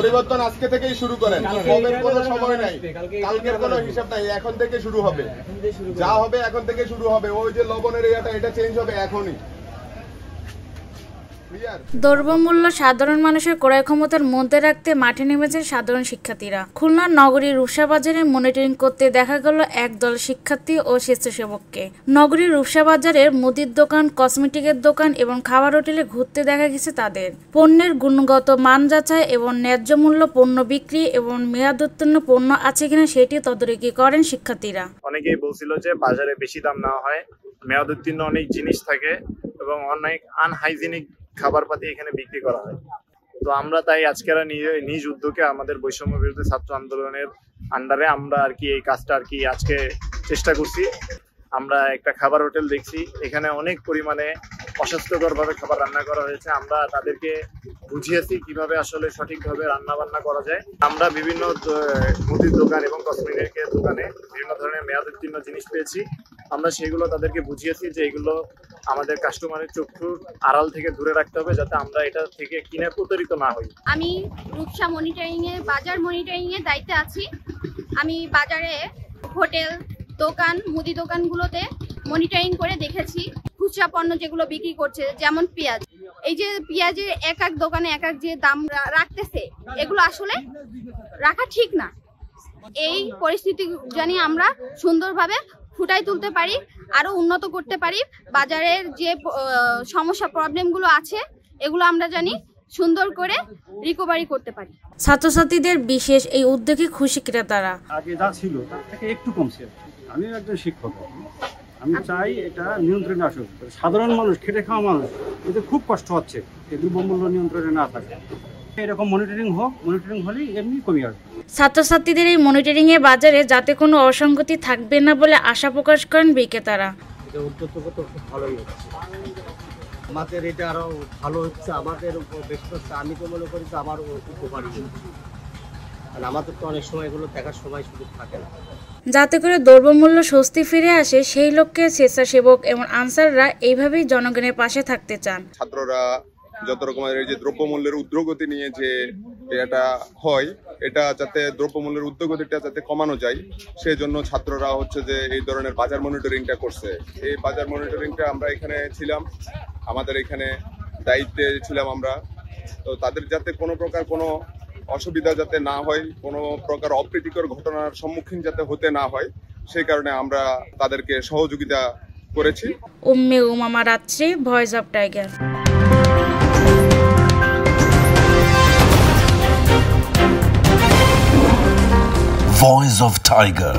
পরিবর্তন আজকে থেকেই শুরু করেন, কবের কোনো সময় নাই, কালকের কোনো হিসাব নাই, এখন থেকে শুরু হবে, যা হবে এখন থেকে শুরু হবে। ওই যে লবণের এটা চেঞ্জ হবে এখনই। দ্রব্যমূল্য সাধারণ মানুষের ক্রয় ক্ষমতার মধ্যে রাখতে মাঠে নেমেছেন সাধারণ শিক্ষার্থীরা। খুলনা নগরীর রূপসা বাজারে মনিটরিং করতে দেখা গেল একদল শিক্ষার্থী ও স্বেচ্ছাসেবককে। নগরীর রূপসা বাজারের মুদির দোকান, কসমেটিকের দোকান এবং খাবার হোটেলে ঘুরতে দেখা গেছে তাদের। পণ্যের গুণগত মান যাচাই এবং ন্যায্য মূল্য পণ্য বিক্রি এবং মেয়াদোত্তীর্ণ পণ্য আছে কিনা সেটি তদারকি করেন শিক্ষার্থীরা। অনেকেই বলছিল যে বাজারে বেশি দাম নেওয়া হয়, মেয়াদোত্তীর্ণ অনেক জিনিস থাকে এবং অনেক আনহাইজিনিক খাবারপাতি এখানে বিক্রি করা হয়। তো আমরা তাই আজকের নিজ উদ্যোগে আমাদের বৈষম্য বিরোধী ছাত্র আন্দোলনের আন্ডারে আমরা এই কাজটা আজকে চেষ্টা করছি। আমরা একটা খাবার হোটেল দেখছি, এখানে অনেক পরিমাণে অস্বাস্থ্যকরভাবে খাবার রান্না করা হয়েছে। আমরা তাদেরকে বুঝিয়েছি কিভাবে আসলে সঠিকভাবে রান্না বান্না করা যায়। আমরা বিভিন্ন মুদির দোকান এবং কসমেটিকের দোকানে বিভিন্ন ধরনের মেয়াদোত্তীর্ণ জিনিস পেয়েছি। আমরা সেগুলো তাদেরকে বুঝিয়েছি যে এগুলো আমাদের কাস্টমারের চক্ষুর আড়াল থেকে দূরে রাখতে হবে, যাতে আমরা এটা থেকে কিনে প্রতারিত না হই। আমি রূপসা বাজার মনিটরিং এর দায়িত্বে আছি। আমি বাজারে হোটেল, দোকান, মুদি দোকানগুলোতে মনিটরিং করে দেখেছি খুচরা পণ্য যেগুলো বিক্রি করছে, যেমন পেঁয়াজ। এই যে পেঁয়াজের এক এক দোকানে এক এক যে দাম রাখতেছে, এগুলো আসলে রাখা ঠিক না। এই পরিস্থিতি জানি আমরা সুন্দরভাবে ফুটাই তুলতে পারি, আরো উন্নত করতে পারি। বাজারের যে সমস্যা প্রবলেমগুলো আছে এগুলো আমরা জানি সুন্দর করে রিকভারি করতে পারি। ছাত্রছাত্রীদের বিশেষ এই উদ্যোগে খুশি ক্রেতারা। আগে যা ছিল তার থেকে একটু কমছে। আমি একজন শিক্ষক, আমি চাই এটা নিয়ন্ত্রণে আসুক। সাধারণ মানুষ, খেটে খাওয়া মানুষ, এতে খুব কষ্ট হচ্ছে। এই দ্রব্যমূল্য নিয়ন্ত্রণে না থাকে, এরকম মনিটরিং হোক। মনিটরিং হলেই এমনি কমে আসবে। ছাত্রছাত্রীদের এই মনিটরিং এ বাজারে যাতে কোনো অসঙ্গতি থাকবে না বলে আশা প্রকাশ করেন বিক্রেতারা। ভালোই হচ্ছে, আমাদের এটা আরো ভালো হচ্ছে, আমাদের বেশ হচ্ছে। আমি তো মনে করি যে আমার উপকারী, কারণ আমাদের তো অনেক সময় এগুলো দেখার সময় সুযোগ থাকে না। যাতে করে দ্রব্যমূল্য স্বস্তি ফিরে আসে, সেই লক্ষ্যে স্বেচ্ছাসেবক এবং আনসাররা এইভাবেই জনগণের পাশে থাকতে চান। ছাত্ররা যত রকমের এই যে দ্রব্যমূল্যের ঊর্ধ্বগতি নিয়ে যে এটা হয়, এটা যাতে দ্রব্যমূল্যের ঊর্ধ্বগতিটা যাতে কমানো যায়, সেই জন্য ছাত্ররা হচ্ছে যে এই ধরনের বাজার মনিটরিংটা করছে। এই বাজার মনিটরিংটা আমরা এখানে ছিলাম, আমাদের এখানে দায়িত্বে ছিলাম আমরা। তো তাদের যাতে কোনো প্রকার কোনো অসুবিধা যাতে না হয়, কোনো প্রকার অপ্রীতিকর ঘটনার সম্মুখীন যাতে হতে না হয়, সেই কারণে আমরা তাদেরকে সহযোগিতা করেছি। উম্মে উমামা রাত্রি, voice of tiger. Voice of Tiger.